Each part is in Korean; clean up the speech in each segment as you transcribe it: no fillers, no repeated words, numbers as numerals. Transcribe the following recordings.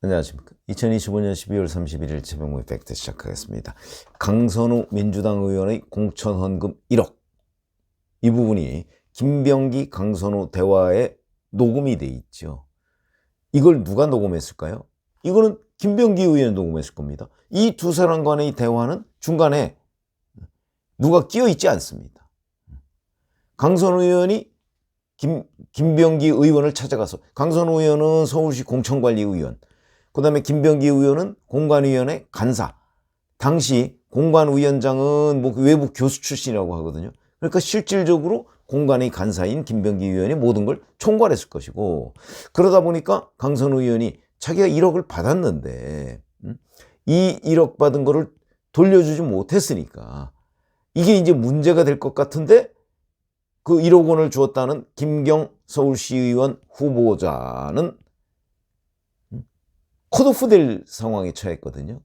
안녕하십니까. 2025년 12월 31일 최병무의 팩트 시작하겠습니다. 강선우 민주당 의원의 공천 헌금 1억, 이 부분이 김병기 강선우 대화에 녹음이 돼 있죠. 이걸 누가 녹음했을까요? 이거는 김병기 의원이 녹음했을 겁니다. 이 두 사람 간의 대화는 중간에 누가 끼어 있지 않습니다. 강선우 의원이 김병기 의원을 찾아가서, 강선우 의원은 서울시 공천관리의원, 그 다음에 김병기 의원은 공관위원회 간사, 당시 공관위원장은 뭐 외부 교수 출신이라고 하거든요. 그러니까 실질적으로 공관위 간사인 김병기 의원이 모든 걸 총괄했을 것이고, 그러다 보니까 강선우 의원이 자기가 1억을 받았는데 이 1억 받은 거를 돌려주지 못했으니까 이게 이제 문제가 될 것 같은데, 그 1억 원을 주었다는 김경 서울시의원 후보자는 컷오프 될 상황에 처했거든요.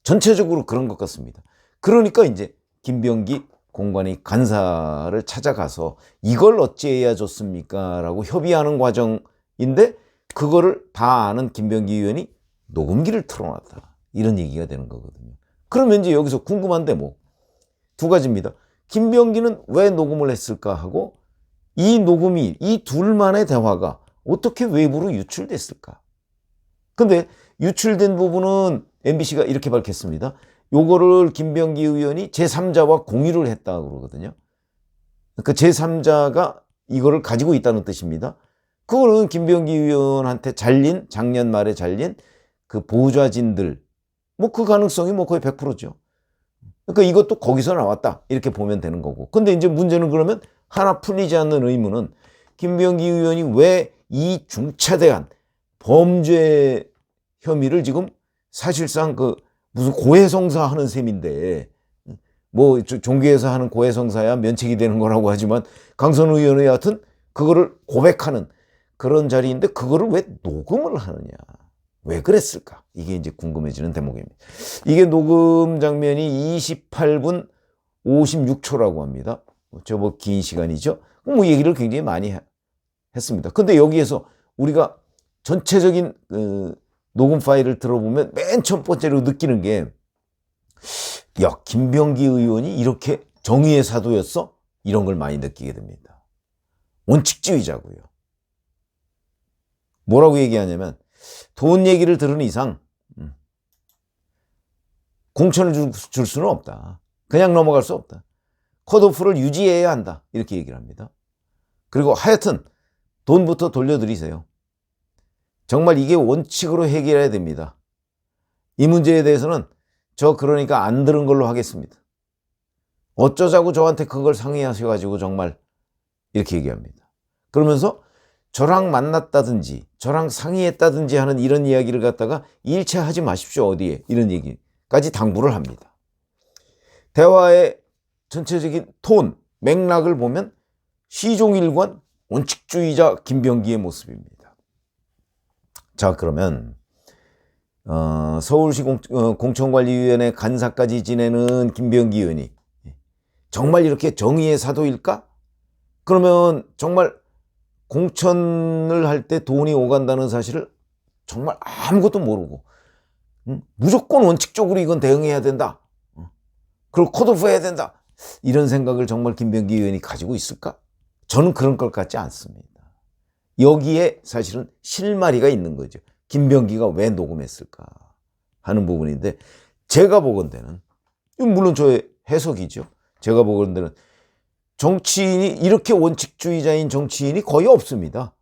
전체적으로 그런 것 같습니다. 그러니까 이제 김병기 공관위 간사를 찾아가서 이걸 어찌해야 좋습니까? 라고 협의하는 과정인데, 그거를 다 아는 김병기 의원이 녹음기를 틀어놨다, 이런 얘기가 되는 거거든요. 그러면 이제 여기서 궁금한데 뭐 두 가지입니다. 김병기는 왜 녹음을 했을까 하고, 이 녹음이, 이 둘만의 대화가 어떻게 외부로 유출됐을까? 근데 유출된 부분은 MBC가 이렇게 밝혔습니다. 요거를 김병기 의원이 제3자와 공유를 했다고 그러거든요. 그 제3자가 이거를 가지고 있다는 뜻입니다. 그거는 김병기 의원한테 잘린, 작년 말에 잘린 그 보좌진들, 뭐 그 가능성이 뭐 거의 100%죠. 그러니까 이것도 거기서 나왔다, 이렇게 보면 되는 거고. 근데 이제 문제는, 그러면 하나 풀리지 않는 의문은, 김병기 의원이 왜 이 중차대한 범죄 혐의를 지금 사실상 그 무슨 고해성사 하는 셈인데, 뭐 종교에서 하는 고해성사야 면책이 되는 거라고 하지만, 강선우 의원이 여하튼 그거를 고백하는 그런 자리인데 그거를 왜 녹음을 하느냐, 왜 그랬을까, 이게 이제 궁금해지는 대목입니다. 이게 녹음 장면이 28분 56초라고 합니다. 저뭐 긴 시간이죠. 뭐 얘기를 굉장히 많이 했습니다. 근데 여기에서 우리가 전체적인 녹음 파일을 들어보면 맨 첫 번째로 느끼는 게, 야, 김병기 의원이 이렇게 정의의 사도였어? 이런 걸 많이 느끼게 됩니다. 원칙주의자고요. 뭐라고 얘기하냐면, 돈 얘기를 들은 이상 공천을 줄 수는 없다. 그냥 넘어갈 수 없다. 컷오프를 유지해야 한다, 이렇게 얘기를 합니다. 그리고 하여튼 돈부터 돌려드리세요. 정말 이게 원칙으로 해결해야 됩니다. 이 문제에 대해서는 그러니까 안 들은 걸로 하겠습니다. 어쩌자고 저한테 그걸 상의하셔가지고 정말, 이렇게 얘기합니다. 그러면서 저랑 만났다든지 저랑 상의했다든지 하는 이런 이야기를 갖다가 일체 하지 마십시오, 어디에, 이런 얘기까지 당부를 합니다. 대화의 전체적인 톤, 맥락을 보면 시종일관 원칙주의자 김병기의 모습입니다. 자, 그러면 서울시 공천관리위원회 간사까지 지내는 김병기 의원이 정말 이렇게 정의의 사도일까? 그러면 정말 공천을 할 때 돈이 오간다는 사실을 정말 아무것도 모르고 무조건 원칙적으로 이건 대응해야 된다, 그리고 컷오프 해야 된다, 이런 생각을 정말 김병기 의원이 가지고 있을까? 저는 그런 것 같지 않습니다. 여기에 사실은 실마리가 있는 거죠. 김병기가 왜 녹음했을까 하는 부분인데, 제가 보건대는, 물론 저의 해석이죠, 제가 보건대는 정치인이, 이렇게 원칙주의자인 정치인이 거의 없습니다.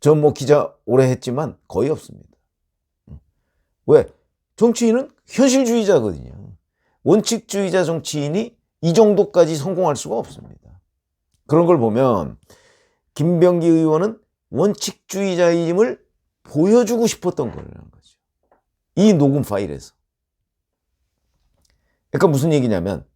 저 뭐 기자 오래 했지만 거의 없습니다. 왜? 정치인은 현실주의자거든요. 원칙주의자 정치인이 이 정도까지 성공할 수가 없습니다. 그런 걸 보면 김병기 의원은 원칙주의자임을 보여주고 싶었던 거라는 거죠, 이 녹음 파일에서. 그러니까 무슨 얘기냐면,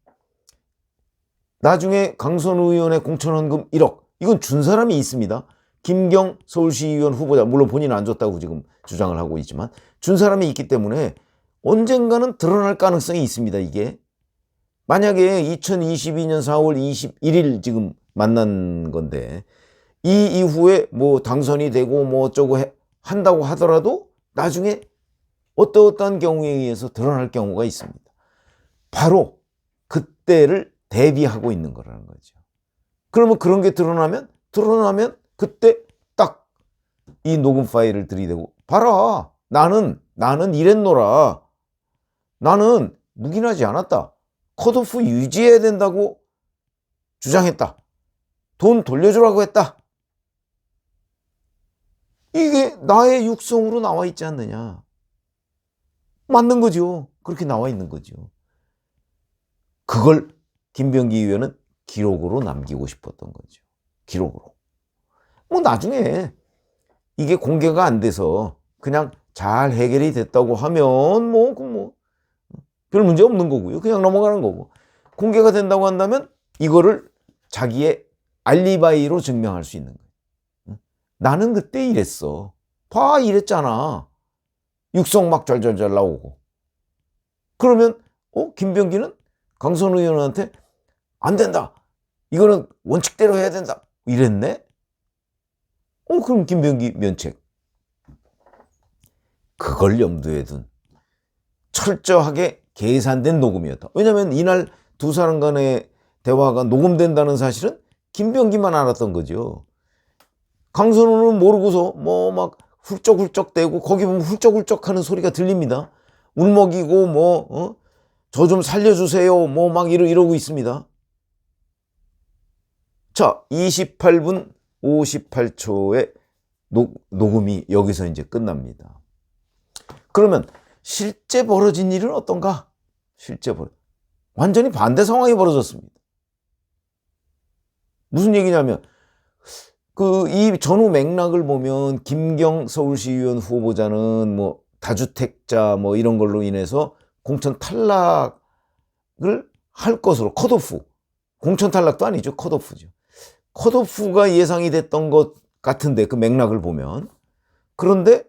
나중에 강선우 의원의 공천헌금 1억, 이건 준 사람이 있습니다. 김경 서울시의원 후보자, 물론 본인은 안 줬다고 지금 주장을 하고 있지만 준 사람이 있기 때문에 언젠가는 드러날 가능성이 있습니다. 이게 만약에 2022년 4월 21일 지금 만난 건데, 이 이후에 뭐 당선이 되고 뭐 어쩌고 한다고 하더라도 나중에 어떠한 경우에 의해서 드러날 경우가 있습니다. 바로 그때를 대비하고 있는 거라는 거죠. 그러면 그런 게 드러나면 그때 딱 이 녹음 파일을 들이대고 봐라, 나는 이랬노라, 나는 묵인하지 않았다, 컷오프 유지해야 된다고 주장했다, 돈 돌려주라고 했다, 이게 나의 육성으로 나와 있지 않느냐. 맞는 거죠. 그렇게 나와 있는 거죠. 그걸 김병기 의원은 기록으로 남기고 싶었던 거죠. 기록으로. 뭐 나중에 이게 공개가 안 돼서 그냥 잘 해결이 됐다고 하면 별 문제 없는 거고요. 그냥 넘어가는 거고. 공개가 된다고 한다면 이거를 자기의 알리바이로 증명할 수 있는 거예요. 나는 그때 이랬어. 봐, 이랬잖아. 육성 막 잘잘잘 나오고. 그러면 김병기는 강선우 의원한테 안 된다, 이거는 원칙대로 해야 된다, 이랬네. 그럼 김병기 면책. 그걸 염두에 둔 철저하게 계산된 녹음이었다. 왜냐하면 이날 두 사람 간의 대화가 녹음된다는 사실은 김병기만 알았던 거죠. 강선우는 모르고서 뭐 막 훌쩍훌쩍 대고, 거기 보면 훌쩍훌쩍 하는 소리가 들립니다. 울먹이고 저 좀 살려주세요 뭐 막 이러고 있습니다. 자, 28분 58초에 녹음이 여기서 이제 끝납니다. 그러면 실제 벌어진 일은 어떤가? 완전히 반대 상황이 벌어졌습니다. 무슨 얘기냐면 이 전후 맥락을 보면 김경 서울시의원 후보자는 뭐 다주택자 뭐 이런 걸로 인해서 공천 탈락을 할 것으로 컷오프, 공천 탈락도 아니죠, 컷오프죠. 컷오프가 예상이 됐던 것 같은데, 그 맥락을 보면. 그런데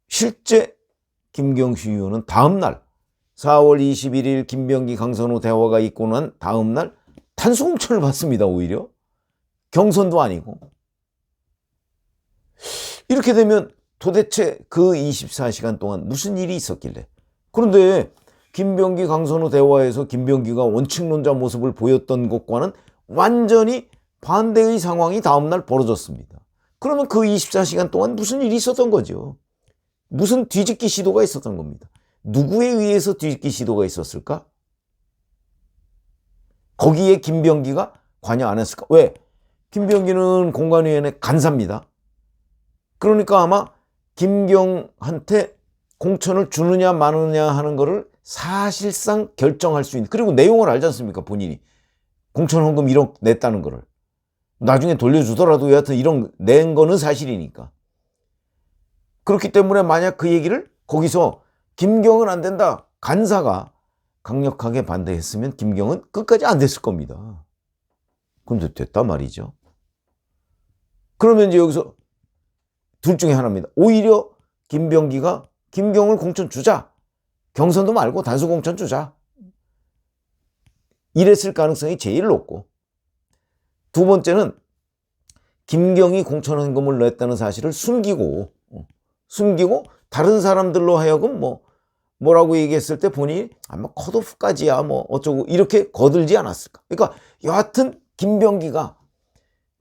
실제 김경수 의원은 다음 날 4월 21일 김병기 강선우 대화가 있고 난 다음 날 탄수공천을 받습니다. 오히려 경선도 아니고. 이렇게 되면 도대체 그 24시간 동안 무슨 일이 있었길래. 그런데 김병기 강선우 대화에서 김병기가 원칙론자 모습을 보였던 것과는 완전히 반대의 상황이 다음날 벌어졌습니다. 그러면 그 24시간 동안 무슨 일이 있었던 거죠? 무슨 뒤집기 시도가 있었던 겁니다. 누구에 의해서 뒤집기 시도가 있었을까? 거기에 김병기가 관여 안 했을까? 왜? 김병기는 공관위원회 간사입니다. 그러니까 아마 김경한테 공천을 주느냐 마느냐 하는 거를 사실상 결정할 수 있는, 그리고 내용을 알지 않습니까? 본인이 공천 헌금 1억 냈다는 거를 나중에 돌려주더라도 여하튼 1억 낸 거는 사실이니까. 그렇기 때문에 만약 그 얘기를 거기서 김경은 안 된다, 간사가 강력하게 반대했으면 김경은 끝까지 안 됐을 겁니다. 근데 됐단 말이죠. 그러면 이제 여기서 둘 중에 하나입니다. 오히려 김병기가 김경을 공천 주자, 경선도 말고 단수 공천 주자, 이랬을 가능성이 제일 높고, 두 번째는 김경이 공천 헌금을 냈다는 사실을 숨기고 다른 사람들로 하여금 뭐라고 얘기했을 때 본인이 아마 컷오프까지야 뭐 어쩌고 이렇게 거들지 않았을까. 그러니까 여하튼 김병기가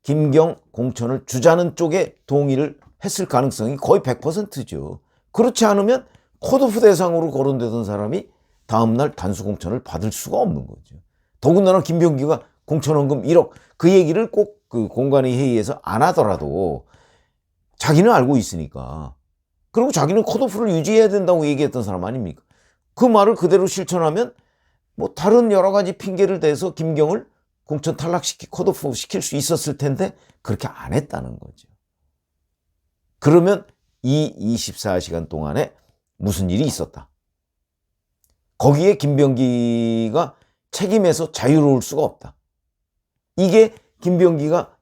김경 공천을 주자는 쪽에 동의를 했을 가능성이 거의 100%죠. 그렇지 않으면 컷오프 대상으로 거론되던 사람이 다음날 단수 공천을 받을 수가 없는 거죠. 더군다나 김병기가 공천헌금 1억 그 얘기를 꼭 그 공관위 회의에서 안 하더라도 자기는 알고 있으니까, 그리고 자기는 컷오프를 유지해야 된다고 얘기했던 사람 아닙니까? 그 말을 그대로 실천하면 뭐 다른 여러 가지 핑계를 대서 김경을 공천 컷오프 시킬 수 있었을 텐데 그렇게 안 했다는 거죠. 그러면 이 24시간 동안에 무슨 일이 있었다. 거기에 김병기가 책임에서 자유로울 수가 없다. 이게 김병기가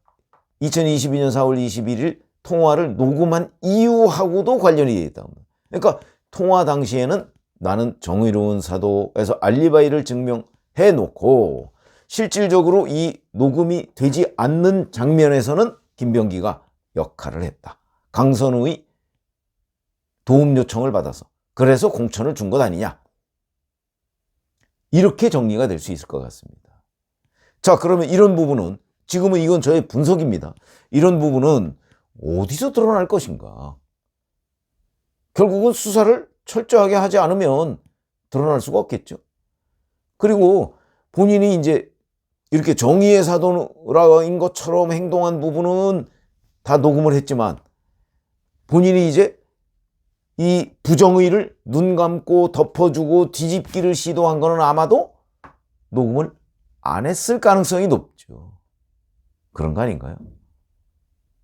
2022년 4월 21일 통화를 녹음한 이유하고도 관련이 되어 있다. 그러니까 통화 당시에는 나는 정의로운 사도에서 알리바이를 증명해 놓고 실질적으로 이 녹음이 되지 않는 장면에서는 김병기가 역할을 했다. 강선우의 도움 요청을 받아서. 그래서 공천을 준 것 아니냐. 이렇게 정리가 될 수 있을 것 같습니다. 자, 그러면 이런 부분은, 지금은 이건 저의 분석입니다. 이런 부분은 어디서 드러날 것인가? 결국은 수사를 철저하게 하지 않으면 드러날 수가 없겠죠. 그리고 본인이 이제 이렇게 정의의 사도인 것처럼 행동한 부분은 다 녹음을 했지만, 본인이 이제 이 부정의를 눈 감고 덮어주고 뒤집기를 시도한 거는 아마도 녹음을 안 했을 가능성이 높죠. 그런 거 아닌가요?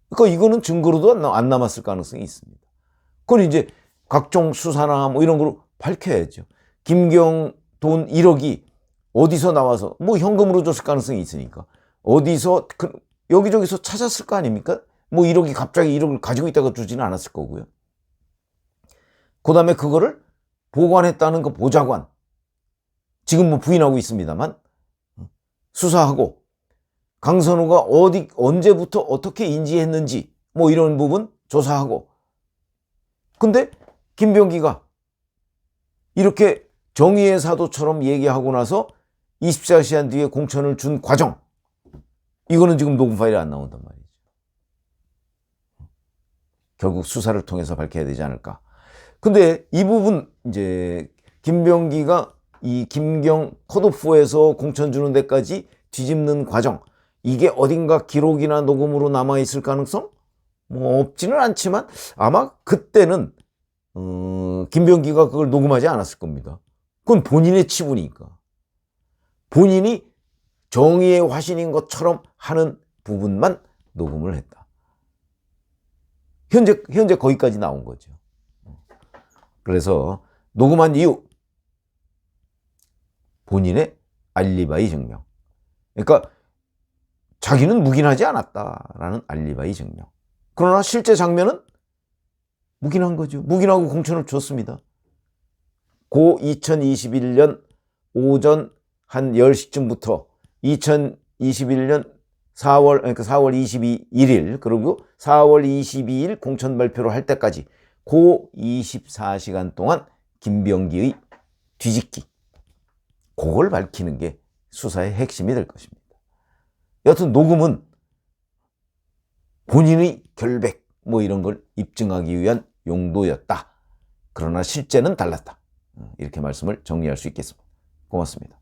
그러니까 이거는 증거로도 안 남았을 가능성이 있습니다. 그건 이제 각종 수사나 뭐 이런 걸로 밝혀야죠. 김경 돈 1억이 어디서 나와서 뭐 현금으로 줬을 가능성이 있으니까 어디서 여기저기서 찾았을 거 아닙니까? 뭐 1억이 갑자기 1억을 가지고 있다가 주지는 않았을 거고요. 그 다음에 그거를 보관했다는 그 보좌관, 지금 뭐 부인하고 있습니다만, 수사하고 강선우가 언제부터 어떻게 인지했는지 뭐 이런 부분 조사하고. 근데 김병기가 이렇게 정의의 사도처럼 얘기하고 나서 24시간 뒤에 공천을 준 과정, 이거는 지금 녹음 파일이 안 나온단 말이죠. 결국 수사를 통해서 밝혀야 되지 않을까. 근데 이 부분, 이제 김병기가 이 김경 컷오프에서 공천 주는 데까지 뒤집는 과정, 이게 어딘가 기록이나 녹음으로 남아있을 가능성? 뭐 없지는 않지만 아마 그때는 김병기가 그걸 녹음하지 않았을 겁니다. 그건 본인의 치부니까. 본인이 정의의 화신인 것처럼 하는 부분만 녹음을 했다. 현재 거기까지 나온 거죠. 그래서 녹음한 이유, 본인의 알리바이 증명. 그러니까 자기는 묵인하지 않았다라는 알리바이 증명. 그러나 실제 장면은 묵인한 거죠. 묵인하고 공천을 줬습니다. 고 2021년 오전 한 10시쯤부터 2021년 4월 22일, 그리고 4월 22일 공천 발표를 할 때까지 고 24시간 동안 김병기의 뒤집기, 그걸 밝히는 게 수사의 핵심이 될 것입니다. 여튼 녹음은 본인의 결백 뭐 이런 걸 입증하기 위한 용도였다. 그러나 실제는 달랐다. 이렇게 말씀을 정리할 수 있겠습니다. 고맙습니다.